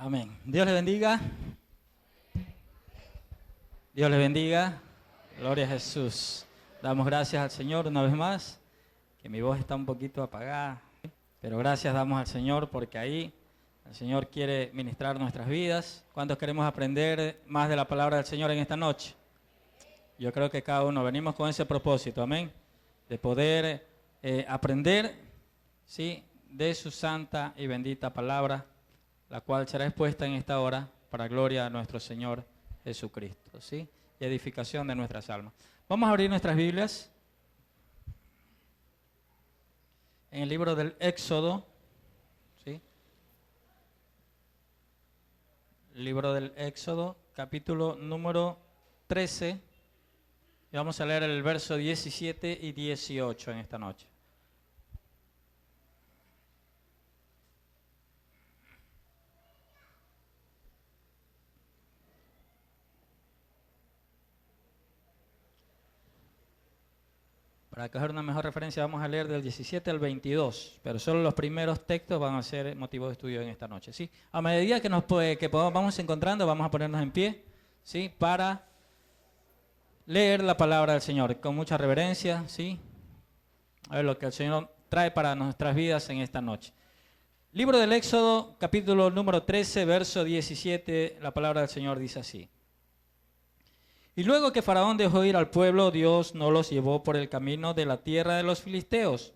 Amén. Dios les bendiga. Dios les bendiga. Gloria a Jesús. Damos gracias al Señor una vez más, que mi voz está un poquito apagada, pero gracias damos al Señor porque ahí el Señor quiere ministrar nuestras vidas. ¿Cuántos queremos aprender más de la palabra del Señor en esta noche? Yo creo que cada uno venimos con ese propósito, amén, de poder aprender, ¿sí?, de su santa y bendita palabra, la cual será expuesta en esta hora para gloria a nuestro Señor Jesucristo, ¿sí?, y edificación de nuestras almas. Vamos a abrir nuestras Biblias en el libro del Éxodo, ¿sí? Libro del Éxodo, capítulo número 13, y vamos a leer el verso 17 y 18 en esta noche. Para coger una mejor referencia vamos a leer del 17 al 22, pero solo los primeros textos van a ser motivo de estudio en esta noche, ¿sí? A medida que vamos encontrando, vamos a ponernos en pie, ¿sí?, para leer la palabra del Señor con mucha reverencia, ¿sí? A ver lo que el Señor trae para nuestras vidas en esta noche. Libro del Éxodo, capítulo número 13, verso 17, la palabra del Señor dice así. Y luego que Faraón dejó ir al pueblo, Dios no los llevó por el camino de la tierra de los filisteos,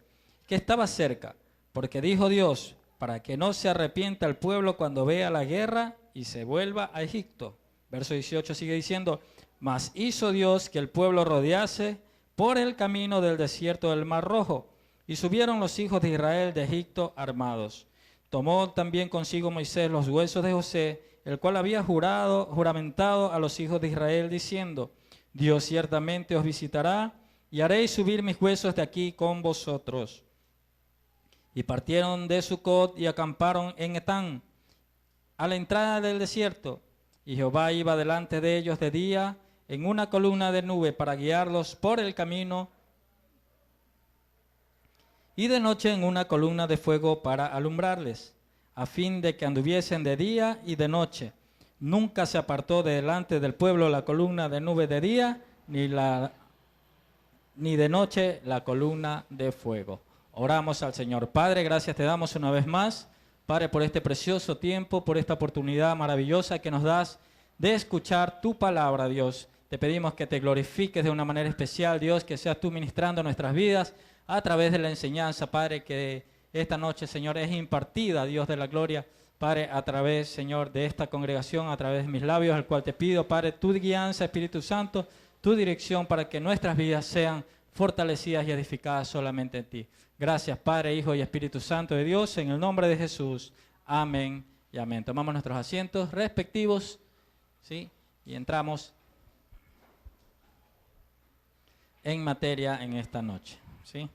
que estaba cerca, porque dijo Dios, para que no se arrepienta el pueblo cuando vea la guerra y se vuelva a Egipto. Verso 18 sigue diciendo, mas hizo Dios que el pueblo rodease por el camino del desierto del Mar Rojo, y subieron los hijos de Israel de Egipto armados. Tomó también consigo Moisés los huesos de José, el cual había juramentado a los hijos de Israel, diciendo, Dios ciertamente os visitará, y haréis subir mis huesos de aquí con vosotros. Y partieron de Sucot y acamparon en Etán, a la entrada del desierto, y Jehová iba delante de ellos de día, en una columna de nube para guiarlos por el camino, y de noche en una columna de fuego para alumbrarles, a fin de que anduviesen de día y de noche. Nunca se apartó de delante del pueblo la columna de nube de día, ni de noche la columna de fuego. Oramos al Señor. Padre, gracias te damos una vez más, Padre, por este precioso tiempo, por esta oportunidad maravillosa que nos das de escuchar tu palabra, Dios. Te pedimos que te glorifiques de una manera especial, Dios, que seas tú ministrando nuestras vidas a través de la enseñanza, Padre, que esta noche, Señor, es impartida, Dios de la gloria, Padre, a través, Señor, de esta congregación, a través de mis labios, al cual te pido, Padre, tu guianza, Espíritu Santo, tu dirección para que nuestras vidas sean fortalecidas y edificadas solamente en ti. Gracias, Padre, Hijo y Espíritu Santo de Dios, en el nombre de Jesús. Amén y amén. Tomamos nuestros asientos respectivos, ¿sí?, y entramos en materia en esta noche, ¿sí?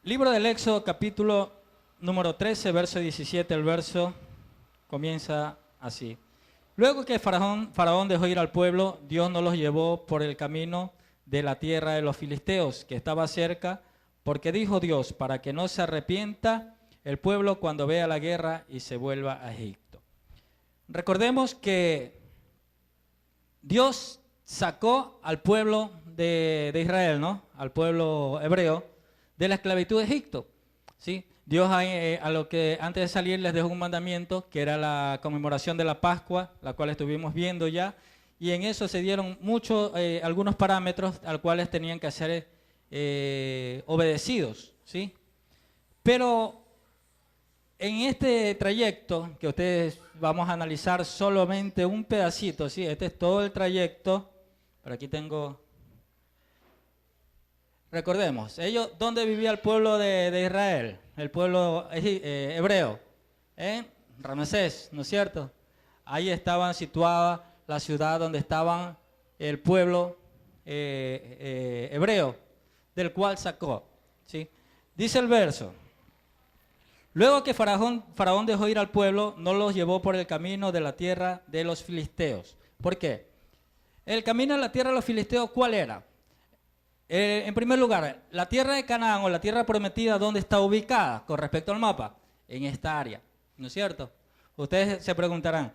Libro del Éxodo, capítulo número 13, verso 17, el verso comienza así. Luego que Faraón dejó ir al pueblo, Dios no los llevó por el camino de la tierra de los filisteos, que estaba cerca, porque dijo Dios, para que no se arrepienta el pueblo cuando vea la guerra y se vuelva a Egipto. Recordemos que Dios sacó al pueblo de Israel, ¿no?, al pueblo hebreo, de la esclavitud de Egipto, ¿sí? Dios a lo que antes de salir les dejó un mandamiento, que era la conmemoración de la Pascua, la cual estuvimos viendo ya, y en eso se dieron algunos parámetros a los cuales tenían que ser obedecidos, ¿sí? Pero en este trayecto, que ustedes vamos a analizar solamente un pedacito, ¿sí? Este es todo el trayecto, pero aquí tengo... Recordemos, ¿dónde vivía el pueblo de Israel? El pueblo hebreo, Ramesés, ¿no es cierto? Ahí estaban situada la ciudad donde estaban el pueblo hebreo, del cual sacó, ¿sí? Dice el verso, luego que Faraón dejó ir al pueblo, no los llevó por el camino de la tierra de los filisteos. ¿Por qué? El camino de la tierra de los filisteos, ¿cuál era? En primer lugar, la tierra de Canaán o la tierra prometida, ¿dónde está ubicada con respecto al mapa? en esta área, ¿no es cierto? Ustedes se preguntarán,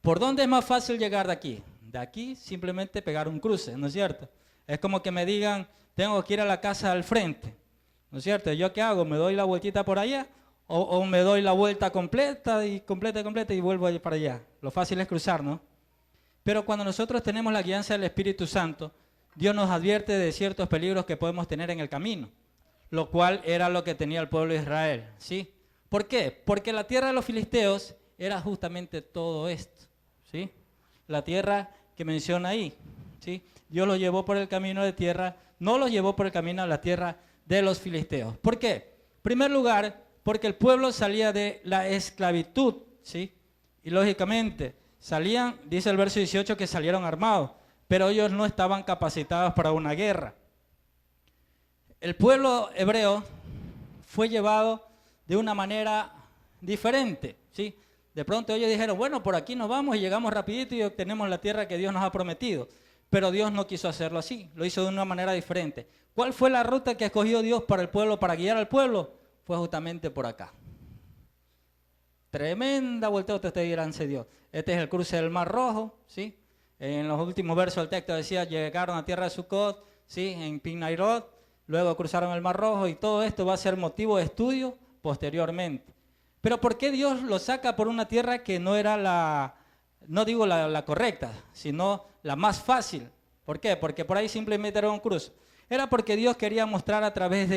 ¿por dónde es más fácil llegar de aquí? De aquí simplemente pegar un cruce, ¿no es cierto? Es como que me digan, tengo que ir a la casa al frente, ¿no es cierto? ¿Yo qué hago? ¿Me doy la vueltita por allá? ¿O me doy la vuelta completa y vuelvo para allá? Lo fácil es cruzar, ¿no? Pero cuando nosotros tenemos la guianza del Espíritu Santo, Dios nos advierte de ciertos peligros que podemos tener en el camino, lo cual era lo que tenía el pueblo de Israel, ¿sí? ¿Por qué? Porque la tierra de los filisteos era justamente todo esto, ¿sí? La tierra que menciona ahí, ¿sí? Dios los llevó por el camino de tierra, no los llevó por el camino a la tierra de los filisteos. ¿Por qué? En primer lugar, porque el pueblo salía de la esclavitud, ¿sí? Y lógicamente salían, dice el verso 18, que salieron armados, pero ellos no estaban capacitados para una guerra. El pueblo hebreo fue llevado de una manera diferente, ¿sí? De pronto ellos dijeron, bueno, por aquí nos vamos y llegamos rapidito y obtenemos la tierra que Dios nos ha prometido. Pero Dios no quiso hacerlo así, lo hizo de una manera diferente. ¿Cuál fue la ruta que escogió Dios para el pueblo, para guiar al pueblo? Fue justamente por acá. Tremenda volteota, ustedes dirán, se dio. Este es el cruce del Mar Rojo, ¿sí? En los últimos versos del texto decía, llegaron a tierra de Sucot, ¿sí? En Pinairot, luego cruzaron el Mar Rojo y todo esto va a ser motivo de estudio posteriormente. Pero ¿por qué Dios lo saca por una tierra que no era no digo la correcta, sino la más fácil? ¿Por qué? Porque por ahí simplemente era un cruce. Era porque Dios quería mostrar a través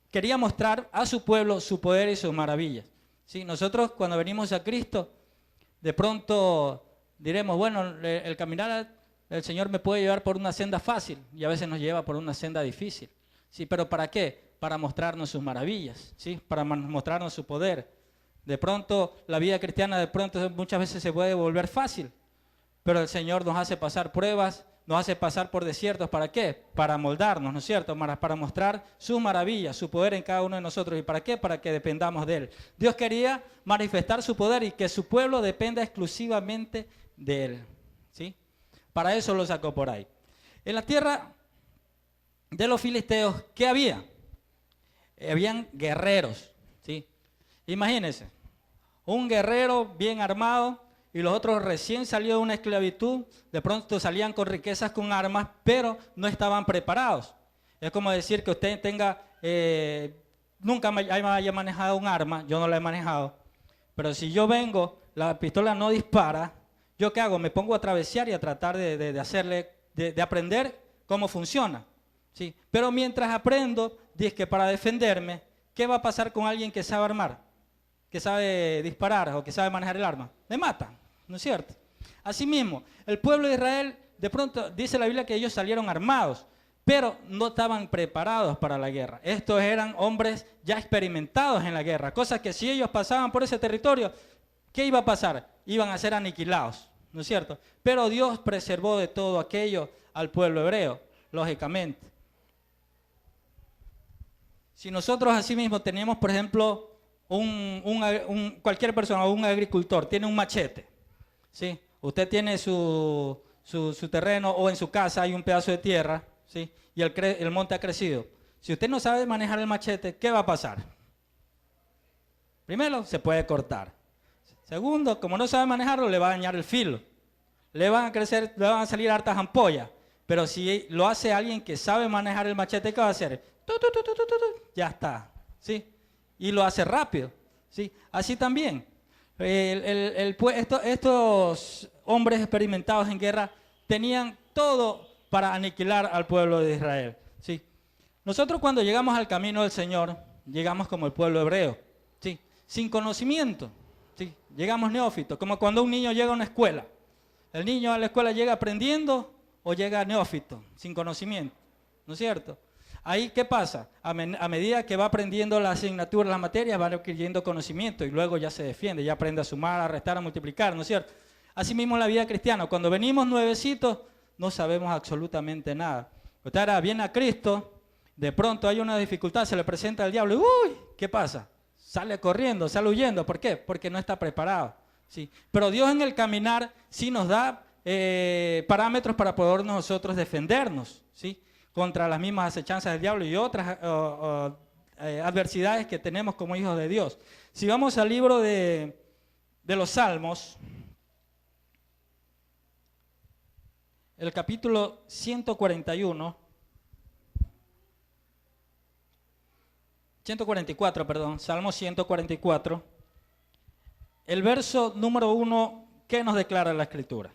quería mostrar a su pueblo su poder y sus maravillas. ¿Sí? Nosotros cuando venimos a Cristo, de pronto diremos, bueno, el caminar el Señor me puede llevar por una senda fácil y a veces nos lleva por una senda difícil. ¿Sí? ¿Pero para qué? Para mostrarnos sus maravillas, ¿sí? Para mostrarnos su poder. De pronto la vida cristiana muchas veces se puede volver fácil, pero el Señor nos hace pasar pruebas, nos hace pasar por desiertos. ¿Para qué? Para moldarnos, ¿no es cierto? Para mostrar sus maravillas, su poder en cada uno de nosotros. ¿Y para qué? Para que dependamos de Él. Dios quería manifestar su poder y que su pueblo dependa exclusivamente de Él, ¿sí? Para eso lo sacó por ahí. En la tierra de los filisteos, ¿qué había? Habían guerreros, ¿sí? Imagínense, un guerrero bien armado y los otros recién salidos de una esclavitud, de pronto salían con riquezas, con armas, pero no estaban preparados. Es como decir que usted nunca haya manejado un arma, yo no la he manejado, pero si yo vengo, la pistola no dispara, ¿yo qué hago? Me pongo a travesear y a tratar de aprender cómo funciona, ¿sí? Pero mientras aprendo, dice que para defenderme, ¿qué va a pasar con alguien que sabe armar? Que sabe disparar o que sabe manejar el arma, me matan, ¿no es cierto? Asimismo, el pueblo de Israel, de pronto dice la Biblia que ellos salieron armados, pero no estaban preparados para la guerra. Estos eran hombres ya experimentados en la guerra, cosas que si ellos pasaban por ese territorio, ¿qué iba a pasar? Iban a ser aniquilados, ¿no es cierto? Pero Dios preservó de todo aquello al pueblo hebreo, lógicamente. Si nosotros asimismo tenemos, por ejemplo, cualquier persona, un agricultor, tiene un machete, ¿sí? Usted tiene su terreno o en su casa hay un pedazo de tierra, ¿sí? Y el monte ha crecido. Si usted no sabe manejar el machete, ¿qué va a pasar? Primero, se puede cortar. Segundo, como no sabe manejarlo, le va a dañar el filo. Le van a salir hartas ampollas. Pero si lo hace alguien que sabe manejar el machete, ¿qué va a hacer? Ya está, ¿sí? Y lo hace rápido, ¿sí? Así también, estos hombres experimentados en guerra tenían todo para aniquilar al pueblo de Israel, ¿sí? Nosotros cuando llegamos al camino del Señor, llegamos como el pueblo hebreo, ¿sí? Sin conocimiento, ¿sí? Llegamos neófitos, como cuando un niño llega a una escuela. El niño a la escuela llega aprendiendo o llega neófito, sin conocimiento, ¿no es cierto? Ahí, ¿qué pasa? A medida que va aprendiendo las asignaturas, las materias, va adquiriendo conocimiento y luego ya se defiende, ya aprende a sumar, a restar, a multiplicar, ¿no es cierto? Asimismo en la vida cristiana, cuando venimos nuevecitos, no sabemos absolutamente nada. Usted ahora viene a Cristo, de pronto hay una dificultad, se le presenta al diablo y ¡uy! ¿Qué pasa? Sale corriendo, sale huyendo. ¿Por qué? Porque no está preparado, ¿sí? Pero Dios en el caminar sí nos da parámetros para poder nosotros defendernos, ¿sí? Contra las mismas acechanzas del diablo y otras adversidades que tenemos como hijos de Dios. Si vamos al libro de los Salmos, el capítulo 144, Salmo 144, el verso número 1, ¿qué nos declara la Escritura?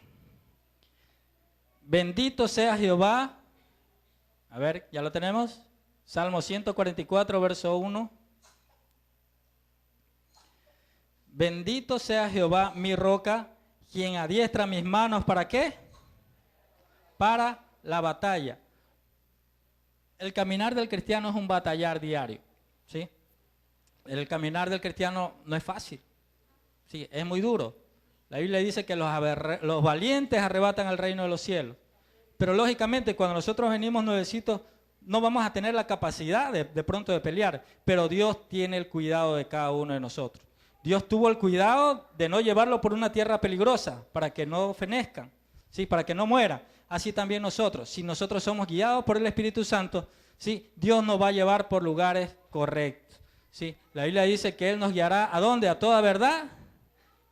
Bendito sea Jehová. A ver, ¿ya lo tenemos? Salmo 144, verso 1. Bendito sea Jehová, mi roca, quien adiestra mis manos, ¿para qué? Para la batalla. El caminar del cristiano es un batallar diario, ¿sí? El caminar del cristiano no es fácil, sí, es muy duro. La Biblia dice que los valientes arrebatan el reino de los cielos. Pero lógicamente cuando nosotros venimos nuevecitos no vamos a tener la capacidad de pronto de pelear, pero Dios tiene el cuidado de cada uno de nosotros. Dios tuvo el cuidado de no llevarlo por una tierra peligrosa para que no fenezcan, ¿sí? Para que no muera. Así también nosotros, si nosotros somos guiados por el Espíritu Santo, ¿sí? Dios nos va a llevar por lugares correctos, ¿sí? La Biblia dice que Él nos guiará ¿a dónde? A toda verdad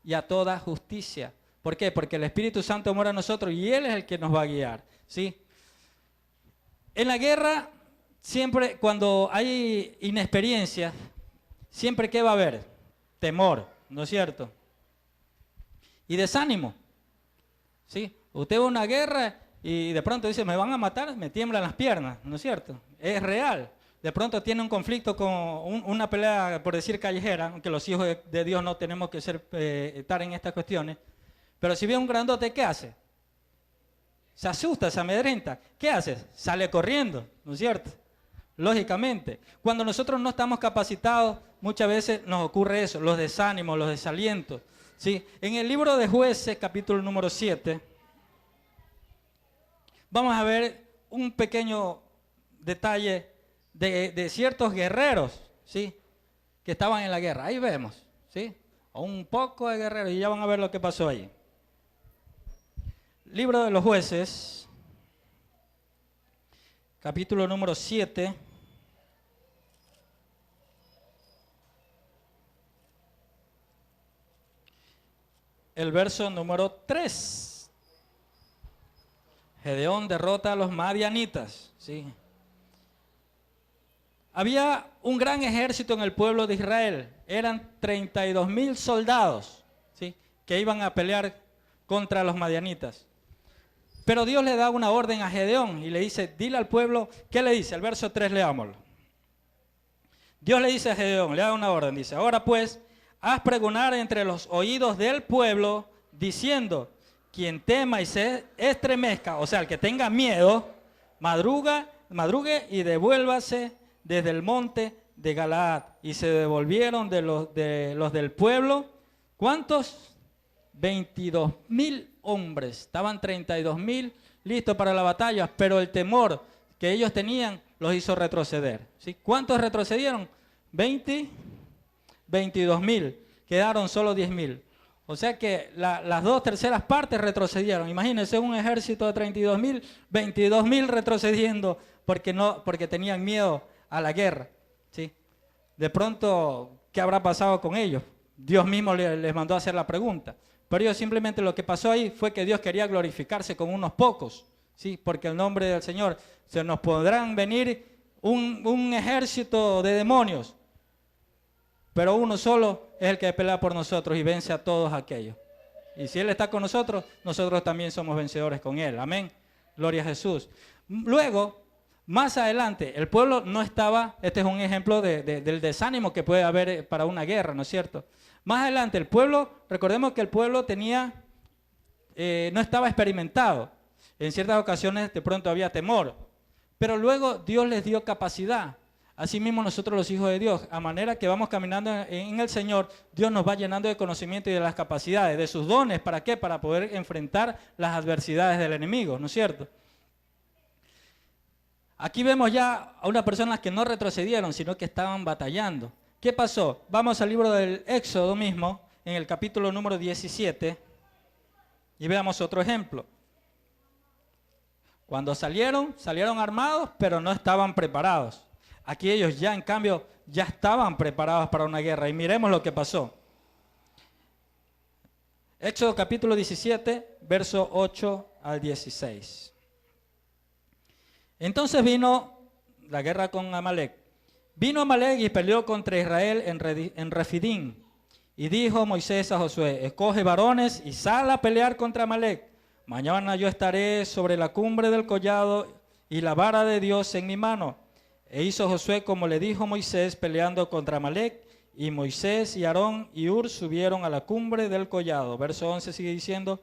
y a toda justicia. ¿Por qué? Porque el Espíritu Santo mora en nosotros y Él es el que nos va a guiar, ¿sí? En la guerra, siempre cuando hay inexperiencia, siempre ¿qué va a haber? Temor, ¿no es cierto? Y desánimo, ¿sí? Usted va a una guerra y de pronto dice, me van a matar, me tiemblan las piernas, ¿no es cierto? Es real. De pronto tiene un conflicto con una pelea, por decir callejera, aunque los hijos de Dios no tenemos que estar en estas cuestiones. Pero si ve un grandote, ¿qué hace? Se asusta, se amedrenta. ¿Qué hace? Sale corriendo, ¿no es cierto? Lógicamente. Cuando nosotros no estamos capacitados, muchas veces nos ocurre eso, los desánimos, los desalientos, ¿sí? En el libro de Jueces, capítulo número 7, vamos a ver un pequeño detalle de ciertos guerreros, ¿sí? Que estaban en la guerra. Ahí vemos, ¿sí? Un poco de guerreros y ya van a ver lo que pasó ahí. Libro de los Jueces, capítulo número 7. El verso número 3. Gedeón derrota a los madianitas, ¿sí? Había un gran ejército en el pueblo de Israel. Eran 32,000 soldados, ¿sí? Que iban a pelear contra los madianitas. Pero Dios le da una orden a Gedeón y le dice, dile al pueblo, ¿qué le dice? El verso 3, leámoslo. Dios le dice a Gedeón, le da una orden, dice, ahora pues, haz pregonar entre los oídos del pueblo, diciendo, quien tema y se estremezca, o sea, el que tenga miedo, madrugue y devuélvase desde el monte de Galaad. Y se devolvieron de los del pueblo, ¿cuántos? 22,000 hombres, estaban 32,000 listos para la batalla, pero el temor que ellos tenían los hizo retroceder, ¿sí? ¿Cuántos retrocedieron? 22,000, quedaron solo 10,000. O sea que las 2/3 partes retrocedieron. Imagínense un ejército de 32,000, 22,000 retrocediendo porque tenían miedo a la guerra, ¿sí? De pronto, ¿qué habrá pasado con ellos? Dios mismo les mandó a hacer la pregunta. Pero ellos simplemente lo que pasó ahí fue que Dios quería glorificarse con unos pocos, ¿sí? Porque el nombre del Señor, se nos podrán venir un ejército de demonios, pero uno solo es el que pelea por nosotros y vence a todos aquellos. Y si Él está con nosotros, nosotros también somos vencedores con Él. Amén. Gloria a Jesús. Luego, más adelante, el pueblo no estaba, este es un ejemplo del desánimo que puede haber para una guerra, ¿no es cierto? Más adelante, el pueblo, recordemos que el pueblo no estaba experimentado. En ciertas ocasiones de pronto había temor, pero luego Dios les dio capacidad. Asimismo nosotros los hijos de Dios, a manera que vamos caminando en el Señor, Dios nos va llenando de conocimiento y de las capacidades, de sus dones. ¿Para qué? Para poder enfrentar las adversidades del enemigo, ¿no es cierto? Aquí vemos ya a unas personas que no retrocedieron, sino que estaban batallando. ¿Qué pasó? Vamos al libro del Éxodo mismo, en el capítulo número 17, y veamos otro ejemplo. Cuando salieron armados, pero no estaban preparados. Aquí ellos ya, en cambio, ya estaban preparados para una guerra. Y miremos lo que pasó. Éxodo capítulo 17, verso 8 al 16. Entonces vino la guerra con Amalec. Vino Amalec y peleó contra Israel en Refidim. Y dijo Moisés a Josué: escoge varones y sal a pelear contra Amalec. Mañana yo estaré sobre la cumbre del collado y la vara de Dios en mi mano. E hizo Josué como le dijo Moisés, peleando contra Amalec. Y Moisés y Aarón y Hur subieron a la cumbre del collado. Verso 11 sigue diciendo: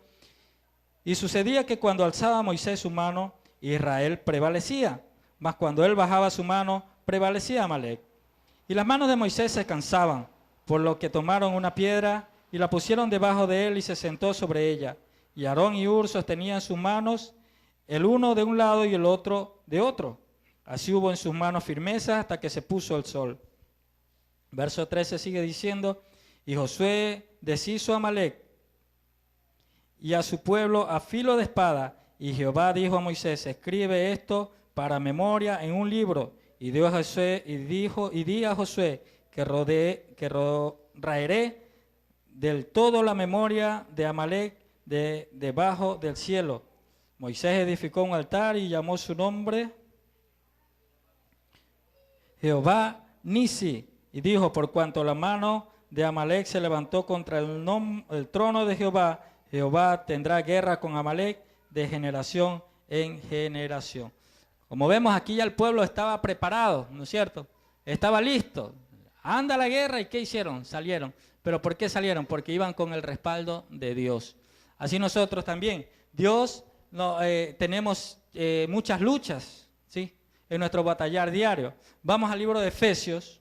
y sucedía que cuando alzaba Moisés su mano, Israel prevalecía, mas cuando él bajaba su mano, prevalecía Amalec. Y las manos de Moisés se cansaban, por lo que tomaron una piedra y la pusieron debajo de él y se sentó sobre ella. Y Aarón y Hur sostenían sus manos, el uno de un lado y el otro de otro. Así hubo en sus manos firmeza hasta que se puso el sol. Verso 13 sigue diciendo: y Josué deshizo a Amalec y a su pueblo a filo de espada. Y Jehová dijo a Moisés: escribe esto para memoria en un libro. Y dio a Josué, y di a Josué que raeré del todo la memoria de Amalec de debajo del cielo. Moisés edificó un altar y llamó su nombre Jehová Nisi. Y dijo: por cuanto la mano de Amalec se levantó contra el trono de Jehová, Jehová tendrá guerra con Amalec de generación en generación. Como vemos, aquí ya el pueblo estaba preparado, ¿no es cierto? Estaba listo. Anda la guerra, ¿y qué hicieron? Salieron. ¿Pero por qué salieron? Porque iban con el respaldo de Dios. Así nosotros también. Dios, tenemos muchas luchas, ¿sí?, en nuestro batallar diario. Vamos al libro de Efesios.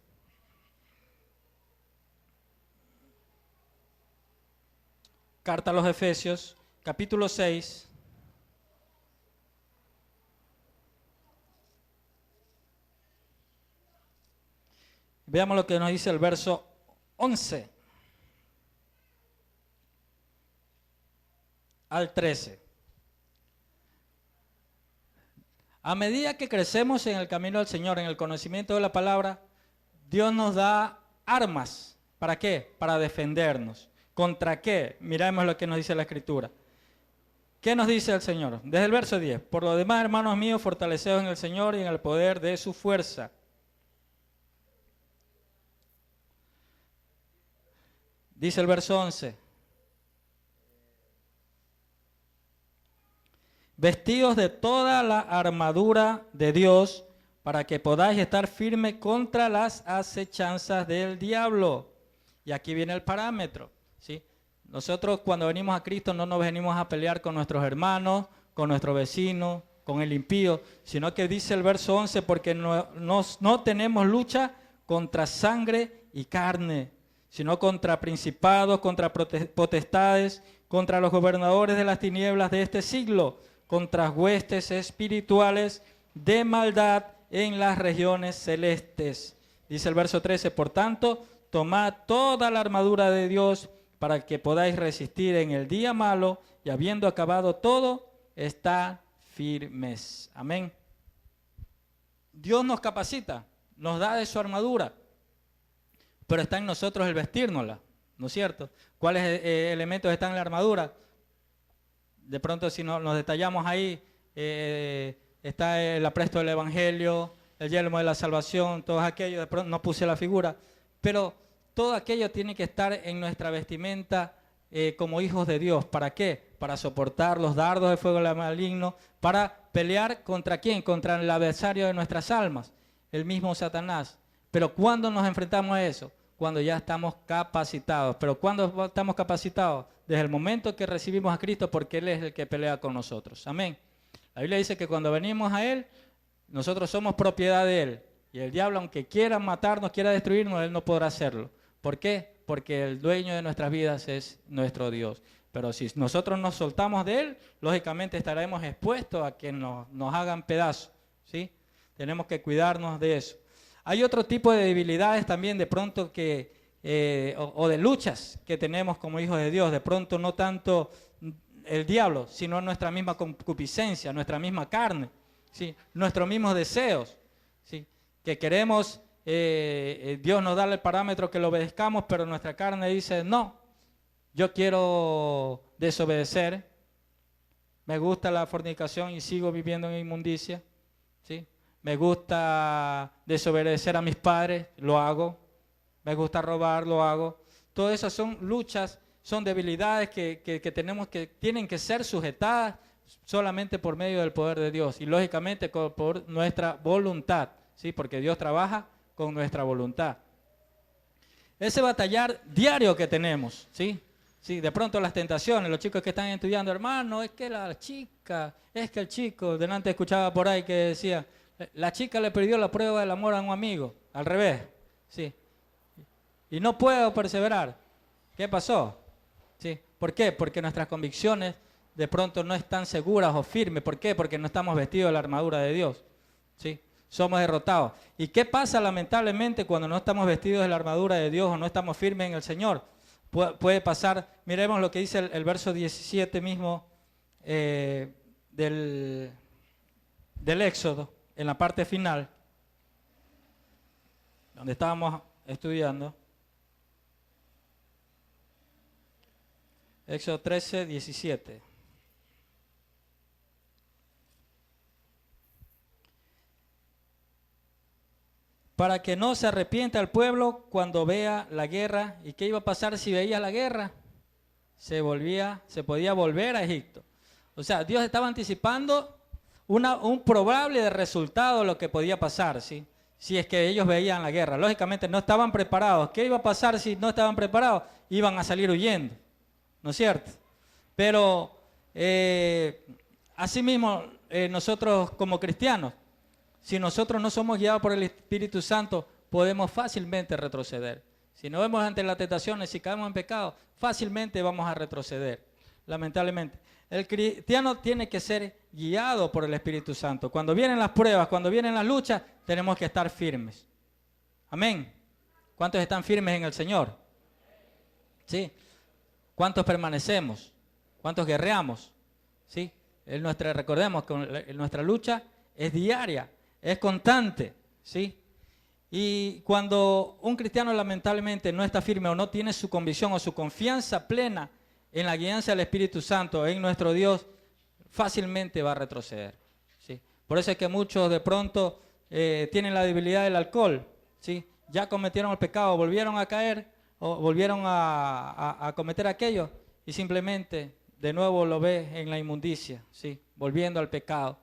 Carta a los Efesios, capítulo 6. Veamos lo que nos dice el verso 11 al 13. A medida que crecemos en el camino del Señor, en el conocimiento de la palabra, Dios nos da armas. ¿Para qué? Para defendernos. ¿Contra qué? Miremos lo que nos dice la Escritura. ¿Qué nos dice el Señor? Desde el verso 10. Por lo demás, hermanos míos, fortaleceos en el Señor y en el poder de su fuerza. Dice el verso 11. Vestidos de toda la armadura de Dios, para que podáis estar firmes contra las acechanzas del diablo. Y aquí viene el parámetro, ¿sí? Nosotros cuando venimos a Cristo no nos venimos a pelear con nuestros hermanos, con nuestro vecino, con el impío, sino que dice el verso 11, porque no tenemos lucha contra sangre y carne, sino contra principados, contra potestades, contra los gobernadores de las tinieblas de este siglo, contra huestes espirituales de maldad en las regiones celestes. Dice el verso 13, por tanto, tomad toda la armadura de Dios para que podáis resistir en el día malo y habiendo acabado todo, está firmes. Amén. Dios nos capacita, nos da de su armadura, pero está en nosotros el vestirnosla, ¿no es cierto? ¿Cuáles elementos están en la armadura? De pronto si nos detallamos ahí, está el apresto del Evangelio, el yelmo de la salvación, todo aquello. De pronto no puse la figura, pero todo aquello tiene que estar en nuestra vestimenta como hijos de Dios. ¿Para qué? Para soportar los dardos de fuego del maligno, para pelear ¿contra quién? Contra el adversario de nuestras almas, el mismo Satanás. Pero ¿cuándo nos enfrentamos a eso? Cuando ya estamos capacitados. ¿Pero cuándo estamos capacitados? Desde el momento que recibimos a Cristo, porque Él es el que pelea con nosotros. Amén. La Biblia dice que cuando venimos a Él, nosotros somos propiedad de Él. Y el diablo, aunque quiera matarnos, quiera destruirnos, Él no podrá hacerlo. ¿Por qué? Porque el dueño de nuestras vidas es nuestro Dios. Pero si nosotros nos soltamos de Él, lógicamente estaremos expuestos a que nos hagan pedazos, ¿sí? Tenemos que cuidarnos de eso. Hay otro tipo de debilidades también de pronto que, o de luchas que tenemos como hijos de Dios. De pronto no tanto el diablo, sino nuestra misma concupiscencia, nuestra misma carne, ¿sí? Nuestros mismos deseos, ¿sí? Que queremos Dios nos da el parámetro que lo obedezcamos, pero nuestra carne dice, no, yo quiero desobedecer, me gusta la fornicación y sigo viviendo en inmundicia, ¿sí? Me gusta desobedecer a mis padres, lo hago, me gusta robar, lo hago. Todas esas son luchas, son debilidades que tienen que ser sujetadas solamente por medio del poder de Dios y lógicamente por nuestra voluntad, ¿sí? Porque Dios trabaja con nuestra voluntad. Ese batallar diario que tenemos, ¿sí? Sí, de pronto las tentaciones, los chicos que están estudiando, hermano, es que la chica, es que el chico, delante escuchaba por ahí que decía, la chica le perdió la prueba del amor a un amigo, al revés, ¿sí? Y no puedo perseverar. ¿Qué pasó? ¿Sí? ¿Por qué? Porque nuestras convicciones de pronto no están seguras o firmes. ¿Por qué? Porque no estamos vestidos de la armadura de Dios, ¿sí? Somos derrotados. ¿Y qué pasa lamentablemente cuando no estamos vestidos de la armadura de Dios o no estamos firmes en el Señor? Puede pasar, miremos lo que dice el verso 17 mismo del Éxodo, en la parte final, donde estábamos estudiando. Éxodo 13, 17. Para que no se arrepienta el pueblo cuando vea la guerra. ¿Y qué iba a pasar si veía la guerra? Se podía volver a Egipto. O sea, Dios estaba anticipando un probable resultado de lo que podía pasar, ¿sí? Si es que ellos veían la guerra. Lógicamente no estaban preparados. ¿Qué iba a pasar si no estaban preparados? Iban a salir huyendo, ¿no es cierto? Pero asimismo nosotros como cristianos, si nosotros no somos guiados por el Espíritu Santo, podemos fácilmente retroceder. Si nos vemos ante las tentaciones, si caemos en pecado, fácilmente vamos a retroceder, lamentablemente. El cristiano tiene que ser guiado por el Espíritu Santo. Cuando vienen las pruebas, cuando vienen las luchas, tenemos que estar firmes. Amén. ¿Cuántos están firmes en el Señor? ¿Sí? ¿Cuántos permanecemos? ¿Cuántos guerreamos? ¿Sí? Recordemos que nuestra lucha es diaria, es constante, ¿sí? Y cuando un cristiano lamentablemente no está firme o no tiene su convicción o su confianza plena en la guianza del Espíritu Santo, en nuestro Dios, fácilmente va a retroceder, ¿sí? Por eso es que muchos de pronto tienen la debilidad del alcohol, ¿sí? Ya cometieron el pecado, volvieron a caer o volvieron a cometer aquello y simplemente de nuevo lo ve en la inmundicia, ¿sí? Volviendo al pecado,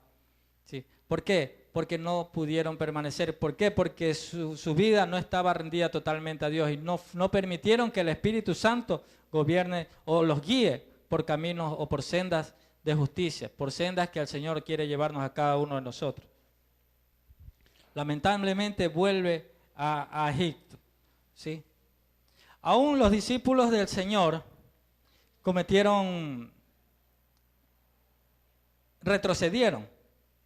¿sí? ¿Por qué? Porque no pudieron permanecer. ¿Por qué? Porque su vida no estaba rendida totalmente a Dios y no permitieron que el Espíritu Santo gobierne o los guíe por caminos o por sendas de justicia, por sendas que el Señor quiere llevarnos a cada uno de nosotros. Lamentablemente vuelve a Egipto, ¿sí? Aún los discípulos del Señor retrocedieron,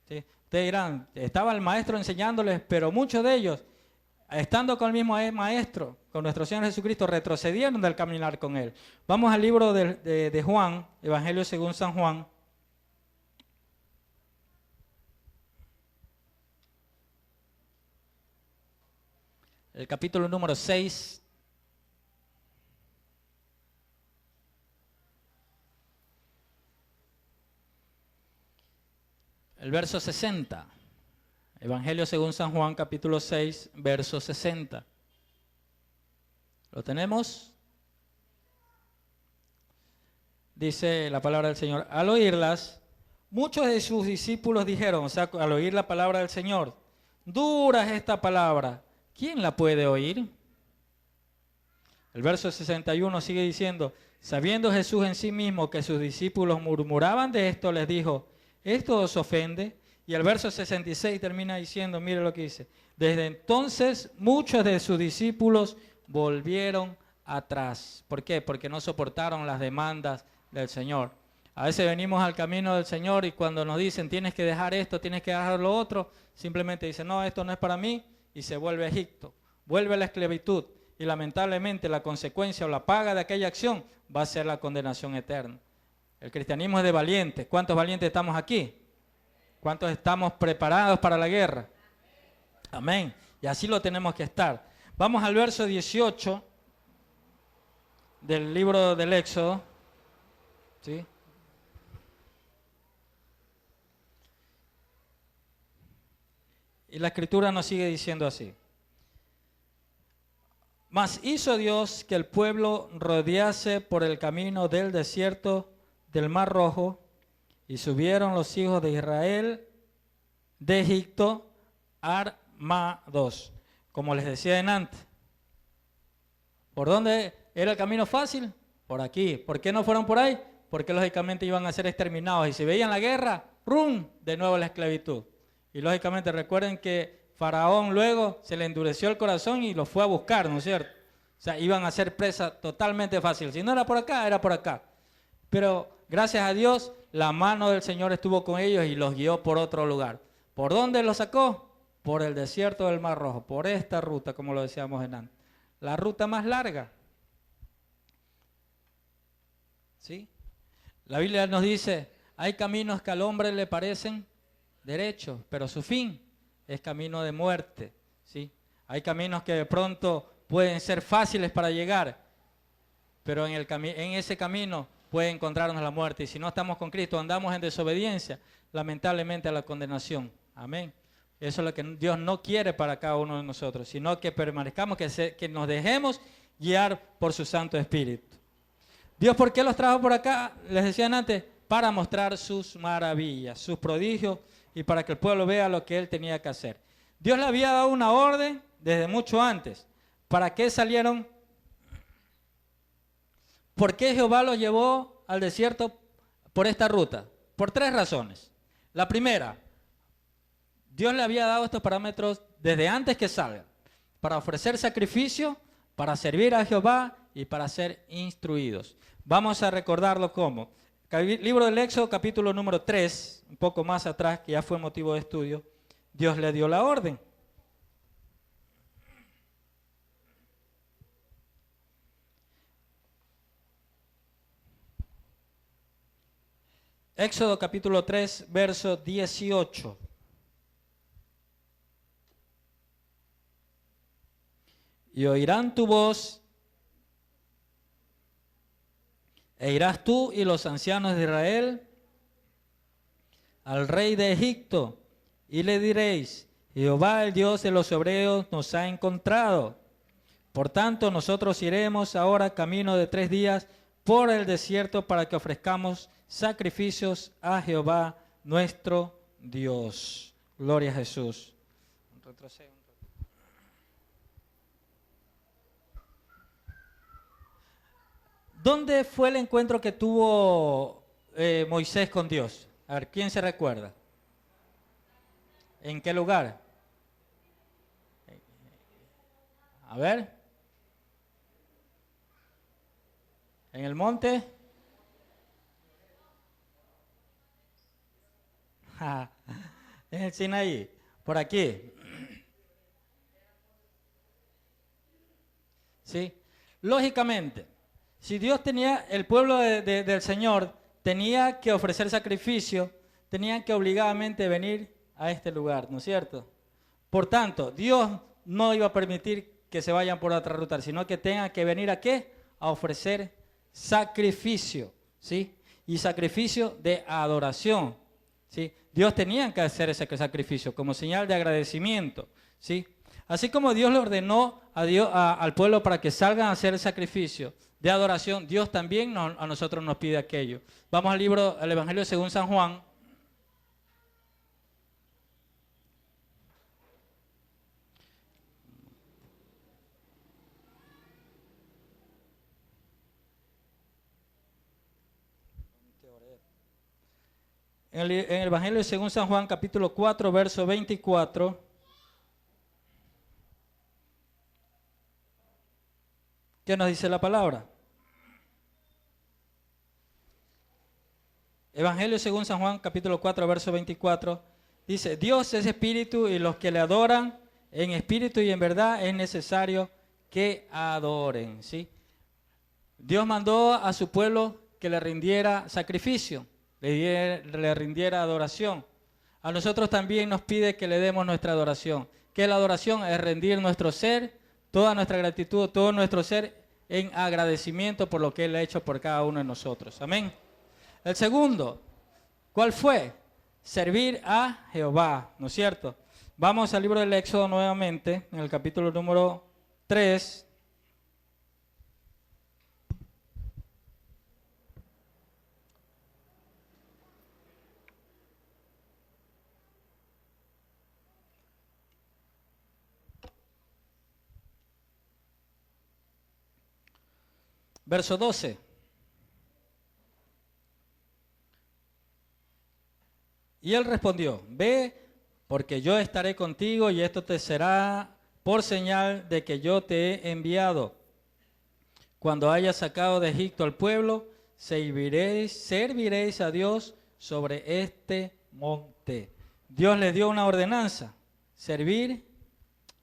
¿sí? Ustedes dirán, estaba el maestro enseñándoles, pero muchos de ellos, estando con el mismo maestro, con nuestro Señor Jesucristo, retrocedieron del caminar con él. Vamos al libro de Juan, Evangelio según San Juan. El capítulo número 6. El verso 60. Evangelio según San Juan, capítulo 6, verso 60. ¿Lo tenemos? Dice la palabra del Señor. Al oírlas, muchos de sus discípulos dijeron, o sea, al oír la palabra del Señor, dura es esta palabra, ¿quién la puede oír? El verso 61 sigue diciendo, sabiendo Jesús en sí mismo que sus discípulos murmuraban de esto, les dijo, ¿esto os ofende? Y el verso 66 termina diciendo, mire lo que dice, desde entonces muchos de sus discípulos volvieron atrás. ¿Por qué? Porque no soportaron las demandas del Señor. A veces venimos al camino del Señor y cuando nos dicen tienes que dejar esto, tienes que dejar lo otro, simplemente dicen no, esto no es para mí y se vuelve a Egipto, vuelve a la esclavitud y lamentablemente la consecuencia o la paga de aquella acción va a ser la condenación eterna. El cristianismo es de valientes. ¿Cuántos valientes estamos aquí? ¿Cuántos estamos preparados para la guerra? Amén. Y así lo tenemos que estar. Vamos al verso 18 del libro del Éxodo. ¿Sí? Y la escritura nos sigue diciendo así. Mas hizo Dios que el pueblo rodease por el camino del desierto del Mar Rojo, y subieron los hijos de Israel de Egipto armados, como les decía antes. ¿Por dónde era el camino fácil? Por aquí. ¿Por qué no fueron por ahí? Porque lógicamente iban a ser exterminados, y si veían la guerra, ¡rum!, de nuevo la esclavitud. Y lógicamente recuerden que Faraón luego se le endureció el corazón y los fue a buscar, ¿no es cierto? O sea, iban a ser presa totalmente fácil. Si no era por acá, era por acá. Pero gracias a Dios, la mano del Señor estuvo con ellos y los guió por otro lugar. ¿Por dónde los sacó? Por el desierto del Mar Rojo, por esta ruta, como lo decíamos antes. La ruta más larga. ¿Sí? La Biblia nos dice, hay caminos que al hombre le parecen derechos, pero su fin es camino de muerte. ¿Sí? Hay caminos que de pronto pueden ser fáciles para llegar, pero en ese camino puede encontrarnos la muerte. Y si no estamos con Cristo, andamos en desobediencia, lamentablemente a la condenación. Amén. Eso es lo que Dios no quiere para cada uno de nosotros, sino que permanezcamos, que nos dejemos guiar por su Santo Espíritu. Dios, ¿por qué los trajo por acá? Les decían antes, para mostrar sus maravillas, sus prodigios, y para que el pueblo vea lo que él tenía que hacer. Dios le había dado una orden desde mucho antes. ¿Para qué salieron? ¿Por qué Jehová los llevó al desierto por esta ruta? Por 3 razones. La primera, Dios le había dado estos parámetros desde antes que salgan, para ofrecer sacrificio, para servir a Jehová y para ser instruidos. Vamos a recordarlo como. Libro del Éxodo, capítulo número 3, un poco más atrás, que ya fue motivo de estudio, Dios le dio la orden. Éxodo capítulo 3, verso 18. Y oirán tu voz, e irás tú y los ancianos de Israel al rey de Egipto, y le diréis, Jehová el Dios de los hebreos nos ha encontrado. Por tanto, nosotros iremos ahora camino de 3 días por el desierto para que ofrezcamos sacrificios a Jehová nuestro Dios. Gloria a Jesús. ¿Dónde fue el encuentro que tuvo Moisés con Dios? A ver, ¿quién se recuerda? ¿En qué lugar? A ver. ¿En el monte? En el Sinaí, por aquí. ¿Sí? Lógicamente, si Dios tenía, el pueblo del Señor tenía que ofrecer sacrificio, tenían que obligadamente venir a este lugar, ¿no es cierto? Por tanto, Dios no iba a permitir que se vayan por otra ruta, sino que tengan que venir ¿a qué? A ofrecer sacrificio, ¿sí? Y sacrificio de adoración, ¿sí? Dios tenía que hacer ese sacrificio como señal de agradecimiento, ¿sí? Así como Dios le ordenó al pueblo para que salgan a hacer el sacrificio de adoración, Dios también a nosotros nos pide aquello. Vamos al Evangelio según San Juan. En el Evangelio según San Juan, capítulo 4, verso 24. ¿Qué nos dice la palabra? Evangelio según San Juan, capítulo 4, verso 24. Dice, Dios es espíritu y los que le adoran en espíritu y en verdad es necesario que adoren, ¿sí? Dios mandó a su pueblo que le rindiera sacrificio, le rindiera adoración. A nosotros también nos pide que le demos nuestra adoración, ¿Qué es la adoración? Es rendir nuestro ser, toda nuestra gratitud, todo nuestro ser en agradecimiento por lo que Él ha hecho por cada uno de nosotros. Amén. El segundo, ¿cuál fue? Servir a Jehová, ¿no es cierto? Vamos al libro del Éxodo nuevamente, en el capítulo número 3. Verso 12. Y él respondió, ve, porque yo estaré contigo y esto te será por señal de que yo te he enviado. Cuando hayas sacado de Egipto al pueblo, serviréis a Dios sobre este monte. Dios les dio una ordenanza, servir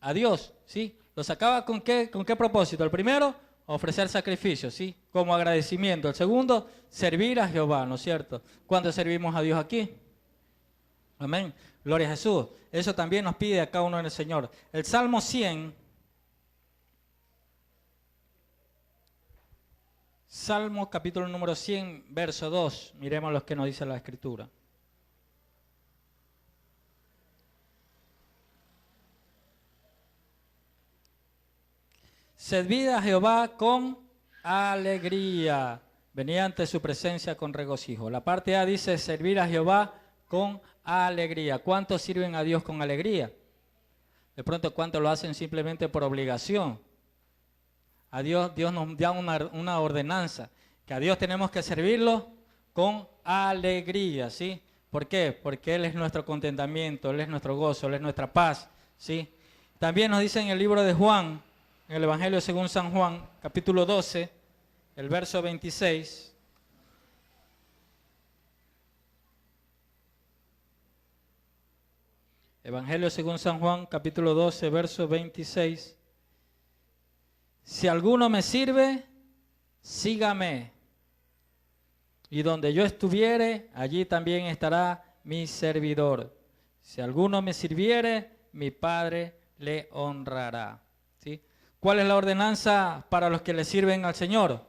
a Dios, ¿sí? ¿Lo sacaba con qué propósito? El primero, ofrecer sacrificios, ¿sí? Como agradecimiento. El segundo, servir a Jehová, ¿no es cierto? ¿Cuándo servimos a Dios aquí? Amén. Gloria a Jesús. Eso también nos pide a cada uno en el Señor. El Salmo 100. Salmo capítulo número 100, verso 2. Miremos lo que nos dice la Escritura. Servid a Jehová con alegría. Venid ante su presencia con regocijo. La parte A dice servir a Jehová con alegría. ¿Cuántos sirven a Dios con alegría? De pronto, ¿cuántos lo hacen simplemente por obligación? A Dios nos da una ordenanza, que a Dios tenemos que servirlo con alegría, ¿sí? ¿Por qué? Porque Él es nuestro contentamiento, Él es nuestro gozo, Él es nuestra paz, ¿sí? También nos dice en el libro de Juan, en el Evangelio según San Juan, capítulo 12, el verso 26. Evangelio según San Juan, capítulo 12, verso 26. Si alguno me sirve, sígame. Y donde yo estuviere, allí también estará mi servidor. Si alguno me sirviere, mi Padre le honrará. ¿Sí? ¿Cuál es la ordenanza para los que le sirven al Señor?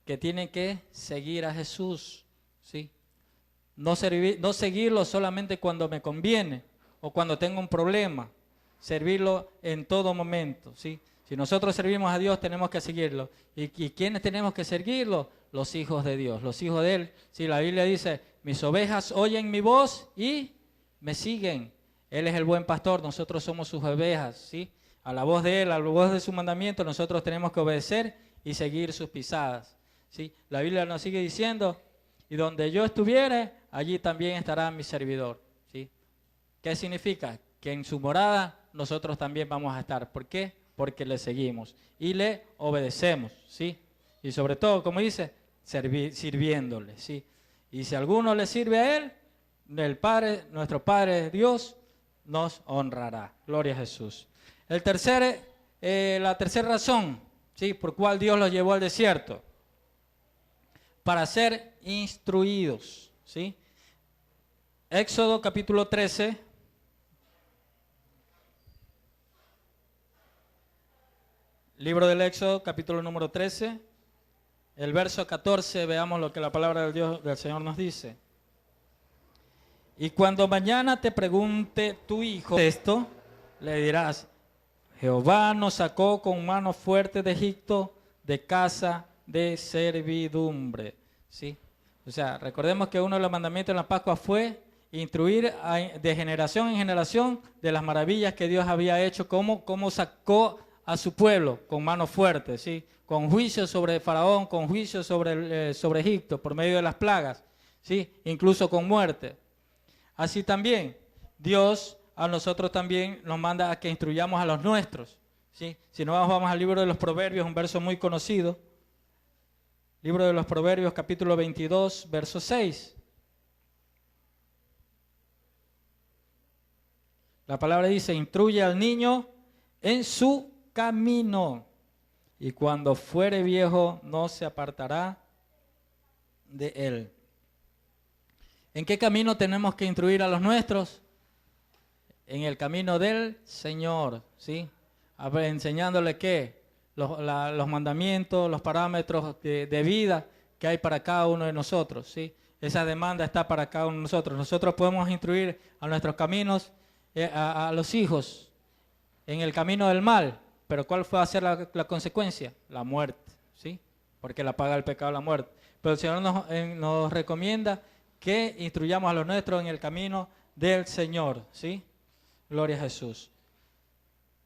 Que tienen que seguir a Jesús. ¿Sí? No seguirlo solamente cuando me conviene o cuando tengo un problema. Servirlo en todo momento. ¿Sí? Si nosotros servimos a Dios, tenemos que seguirlo. ¿Y quiénes tenemos que seguirlo? Los hijos de Dios, los hijos de Él. Si la Biblia dice, mis ovejas oyen mi voz y me siguen. Él es el buen pastor, nosotros somos sus ovejas, ¿sí? A la voz de Él, a la voz de su mandamiento, nosotros tenemos que obedecer y seguir sus pisadas, ¿sí? La Biblia nos sigue diciendo, y donde yo estuviere, allí también estará mi servidor, ¿sí? ¿Qué significa? Que en su morada nosotros también vamos a estar. ¿Por qué? Porque le seguimos y le obedecemos, ¿sí? Y sobre todo, como dice, sirviéndole, ¿sí? Y si alguno le sirve a Él, el Padre, nuestro Padre Dios, nos honrará. Gloria a Jesús. La tercera razón, ¿sí? Por cual Dios los llevó al desierto. Para ser instruidos, ¿sí? Éxodo capítulo 13. Libro del Éxodo, capítulo número 13, el verso 14, veamos lo que la palabra del Señor nos dice. Y cuando mañana te pregunte tu hijo esto, le dirás, Jehová nos sacó con mano fuerte de Egipto, de casa de servidumbre. ¿Sí? O sea, recordemos que uno de los mandamientos en la Pascua fue instruir de generación en generación de las maravillas que Dios había hecho, cómo sacó a su pueblo con mano fuerte, ¿sí? Con juicio sobre Faraón, con juicio sobre Egipto, por medio de las plagas, ¿sí? Incluso con muerte. Así también, Dios a nosotros también nos manda a que instruyamos a los nuestros, ¿sí? Si no, vamos al libro de los Proverbios, un verso muy conocido. Libro de los Proverbios, capítulo 22, verso 6. La palabra dice, instruye al niño en su camino, y cuando fuere viejo no se apartará de él. ¿En qué camino tenemos que instruir a los nuestros? en el camino del Señor, ¿sí? Enseñándole qué, los mandamientos, los parámetros de vida que hay para cada uno de nosotros, ¿sí? Esa demanda está para cada uno de nosotros. Nosotros podemos instruir a nuestros caminos, a los hijos, en el camino del mal, pero ¿cuál fue a ser la consecuencia? La muerte, ¿sí? Porque la paga el pecado la muerte. Pero el Señor nos recomienda que instruyamos a los nuestros en el camino del Señor, ¿sí? Gloria a Jesús.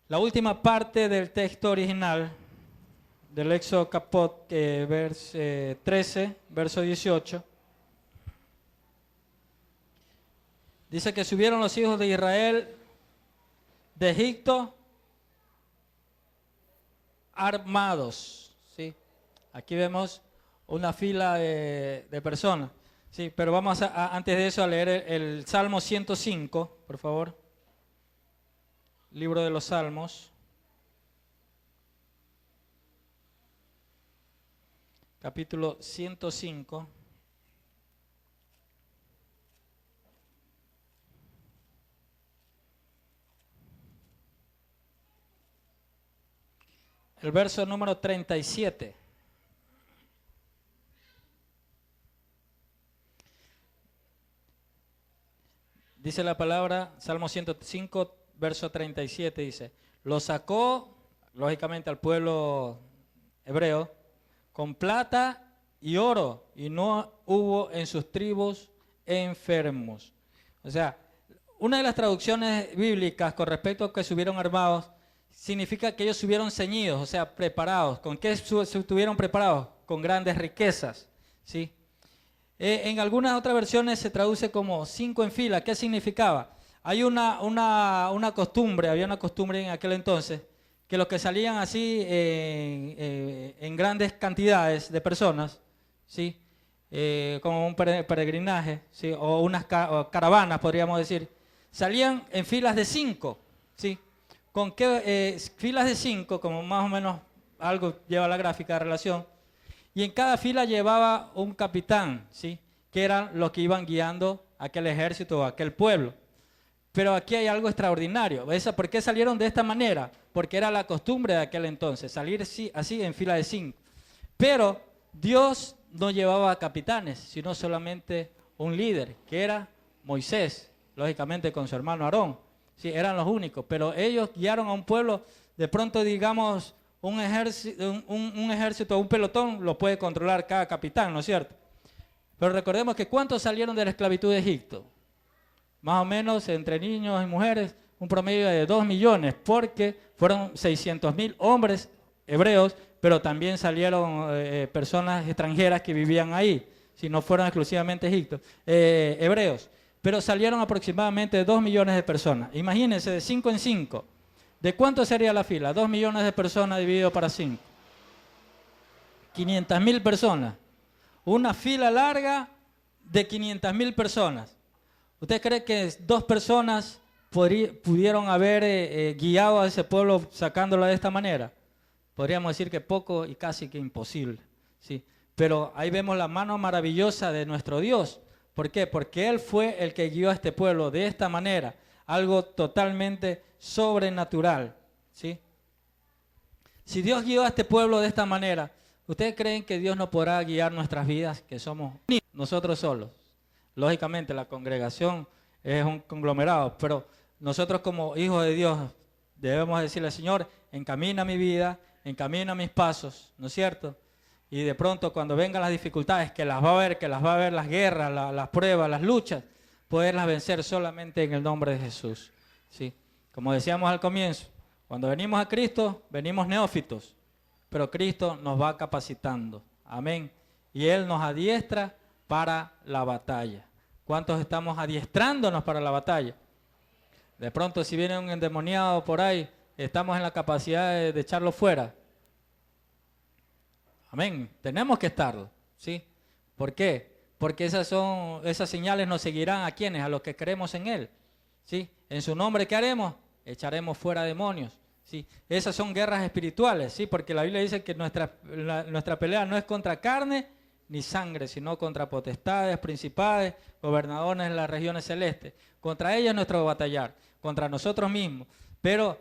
La última parte del texto original del Éxodo Capot, verso 13, verso 18, dice que subieron los hijos de Israel de Egipto armados, ¿sí? Aquí vemos una fila de personas, ¿sí? Pero vamos antes de eso a leer el Salmo 105, por favor. Libro de los Salmos. Capítulo 105. El verso número 37. Dice la palabra, Salmo 105, verso 37, dice, lo sacó, lógicamente al pueblo hebreo, con plata y oro, y no hubo en sus tribus enfermos. O sea, una de las traducciones bíblicas con respecto a que subieron armados, significa que ellos subieron ceñidos, o sea, preparados. ¿Con qué estuvieron preparados? Con grandes riquezas, ¿sí? En algunas otras versiones se traduce como 5 en fila. ¿Qué significaba? Hay una costumbre, había una costumbre en aquel entonces, que los que salían así en grandes cantidades de personas, ¿sí? Como un peregrinaje, ¿sí? O unas caravanas, podríamos decir, salían en filas de 5, ¿sí? ¿Con qué filas de 5? Como más o menos algo lleva la gráfica de relación. Y en cada fila llevaba un capitán, ¿sí? Que eran los que iban guiando aquel ejército o aquel pueblo. Pero aquí hay algo extraordinario. ¿Por qué salieron de esta manera? Porque era la costumbre de aquel entonces, salir así en fila de 5. Pero Dios no llevaba capitanes, sino solamente un líder, que era Moisés, lógicamente con su hermano Aarón. Sí, eran los únicos, pero ellos guiaron a un pueblo, de pronto digamos, un ejército, un pelotón lo puede controlar cada capitán, ¿no es cierto? Pero recordemos que ¿cuántos salieron de la esclavitud de Egipto? Más o menos entre niños y mujeres, un promedio de 2 millones, porque fueron 600.000 hombres hebreos, pero también salieron personas extranjeras que vivían ahí, si no fueron exclusivamente hebreos. Pero salieron aproximadamente 2 millones de personas. Imagínense, de 5 en 5. ¿De cuánto sería la fila? 2 millones de personas dividido para 5. 500.000 personas. Una fila larga de 500.000 personas. ¿Usted cree que 2 personas pudieron haber guiado a ese pueblo sacándolo de esta manera? Podríamos decir que poco y casi que imposible, ¿sí? Pero ahí vemos la mano maravillosa de nuestro Dios. ¿Por qué? Porque Él fue el que guió a este pueblo de esta manera, algo totalmente sobrenatural, ¿sí? Si Dios guió a este pueblo de esta manera, ¿ustedes creen que Dios no podrá guiar nuestras vidas, que somos nosotros solos? Lógicamente la congregación es un conglomerado, pero nosotros como hijos de Dios debemos decirle, Señor, encamina mi vida, encamina mis pasos, ¿no es cierto? Y de pronto cuando vengan las dificultades, que las va a ver las guerras, las pruebas, las luchas, poderlas vencer solamente en el nombre de Jesús, ¿sí? Como decíamos al comienzo, cuando venimos a Cristo, venimos neófitos, pero Cristo nos va capacitando, amén. Y Él nos adiestra para la batalla. ¿Cuántos estamos adiestrándonos para la batalla? De pronto si viene un endemoniado por ahí, estamos en la capacidad de echarlo fuera. Amén. Tenemos que estarlo, ¿sí? ¿Por qué? Porque esas señales nos seguirán a quienes, a los que creemos en Él, ¿sí? En su nombre, ¿qué haremos? Echaremos fuera demonios, ¿sí? Esas son guerras espirituales, ¿sí? Porque la Biblia dice que nuestra pelea no es contra carne ni sangre, sino contra potestades, principades, gobernadores en las regiones celestes. Contra ellos es nuestro batallar, contra nosotros mismos. Pero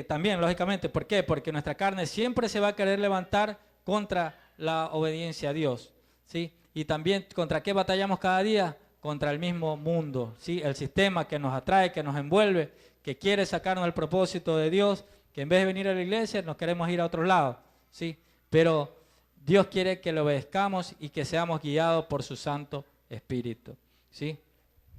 también, lógicamente, ¿por qué? Porque nuestra carne siempre se va a querer levantar contra la obediencia a Dios, ¿sí? Y también, ¿contra qué batallamos cada día? Contra el mismo mundo, ¿sí? El sistema que nos atrae, que nos envuelve, que quiere sacarnos del propósito de Dios, que en vez de venir a la iglesia nos queremos ir a otro lado, ¿sí? Pero Dios quiere que le obedezcamos y que seamos guiados por su Santo Espíritu, ¿sí?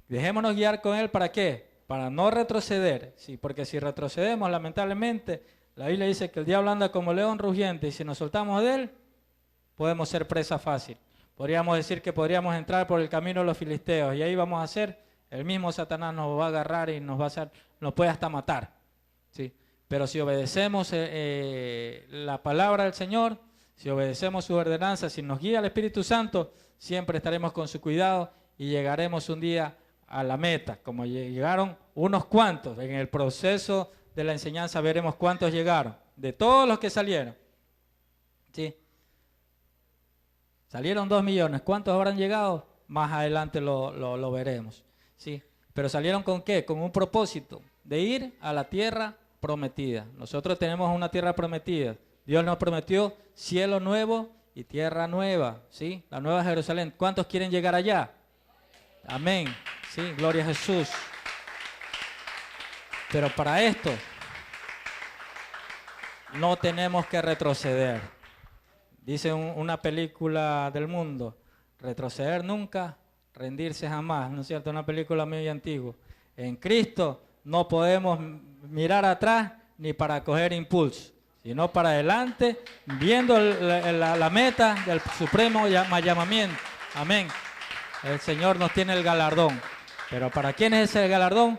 Dejémonos guiar con Él, ¿para qué? Para no retroceder, ¿sí? Porque si retrocedemos, lamentablemente, la Biblia dice que el diablo anda como león rugiente y si nos soltamos de él, podemos ser presa fácil. Podríamos decir que podríamos entrar por el camino de los filisteos y ahí vamos a hacer, el mismo Satanás nos va a agarrar y nos puede hasta matar, ¿sí? Pero si obedecemos la palabra del Señor, si obedecemos sus ordenanzas, si nos guía el Espíritu Santo, siempre estaremos con su cuidado y llegaremos un día a la meta, como llegaron unos cuantos. En el proceso de la enseñanza veremos cuántos llegaron, de todos los que salieron, ¿sí? Salieron 2 millones, ¿cuántos habrán llegado? Más adelante lo veremos, ¿sí? Pero salieron ¿con qué? Con un propósito, de ir a la tierra prometida. Nosotros tenemos una tierra prometida. Dios nos prometió cielo nuevo y tierra nueva, ¿sí? La nueva Jerusalén. ¿Cuántos quieren llegar allá? Amén, ¿sí? Gloria a Jesús. Pero para esto no tenemos que retroceder. Dice una película del mundo, retroceder nunca, rendirse jamás, ¿no es cierto? Una película muy antigua. En Cristo no podemos mirar atrás ni para coger impulso, sino para adelante, viendo la meta del supremo llamamiento. Amén. El Señor nos tiene el galardón. Pero ¿para quién es ese galardón?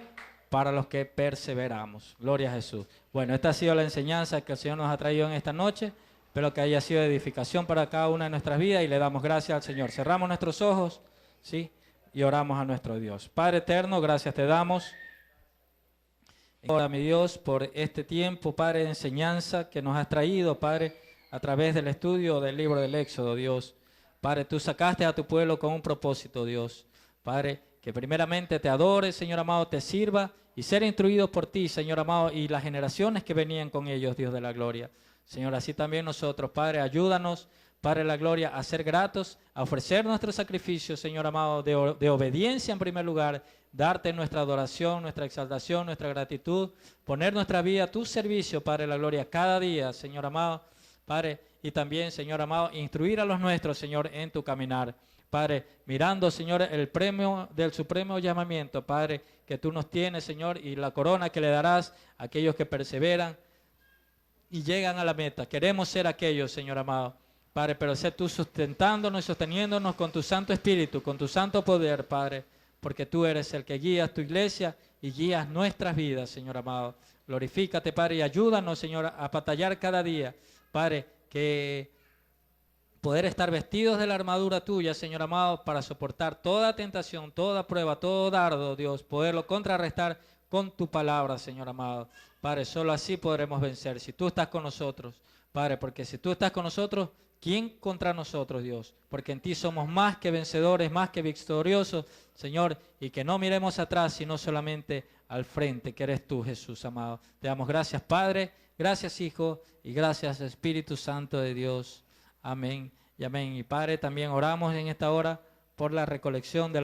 Para los que perseveramos. Gloria a Jesús. Bueno, esta ha sido la enseñanza que el Señor nos ha traído en esta noche. Espero que haya sido de edificación para cada una de nuestras vidas y le damos gracias al Señor. Cerramos nuestros ojos, ¿sí? Y oramos a nuestro Dios. Padre eterno, gracias te damos. Ahora, mi Dios, por este tiempo, Padre, de enseñanza que nos has traído, Padre, a través del estudio del libro del Éxodo, Dios. Padre, tú sacaste a tu pueblo con un propósito, Dios. Padre, que primeramente te adore, Señor amado, te sirva y ser instruido por ti, Señor amado, y las generaciones que venían con ellos, Dios de la gloria. Señor, así también nosotros, Padre, ayúdanos, Padre de la gloria, a ser gratos, a ofrecer nuestro sacrificio, Señor amado, de obediencia en primer lugar, darte nuestra adoración, nuestra exaltación, nuestra gratitud, poner nuestra vida a tu servicio, Padre de la gloria, cada día, Señor amado, Padre, y también, Señor amado, instruir a los nuestros, Señor, en tu caminar. Padre, mirando, Señor, el premio del supremo llamamiento, Padre, que tú nos tienes, Señor, y la corona que le darás a aquellos que perseveran y llegan a la meta. Queremos ser aquellos, Señor amado, Padre, pero sé tú sustentándonos y sosteniéndonos con tu Santo Espíritu, con tu santo poder, Padre, porque tú eres el que guías tu iglesia y guías nuestras vidas, Señor amado. Glorifícate, Padre, y ayúdanos, Señor, a batallar cada día, Padre, que poder estar vestidos de la armadura tuya, Señor amado, para soportar toda tentación, toda prueba, todo dardo, Dios, poderlo contrarrestar con tu palabra, Señor amado. Padre, solo así podremos vencer, si tú estás con nosotros, Padre, porque si tú estás con nosotros, ¿quién contra nosotros, Dios? Porque en ti somos más que vencedores, más que victoriosos, Señor, y que no miremos atrás, sino solamente al frente, que eres tú, Jesús amado. Te damos gracias, Padre, gracias, Hijo, y gracias, Espíritu Santo de Dios. Amén y amén. Y Padre, también oramos en esta hora por la recolección de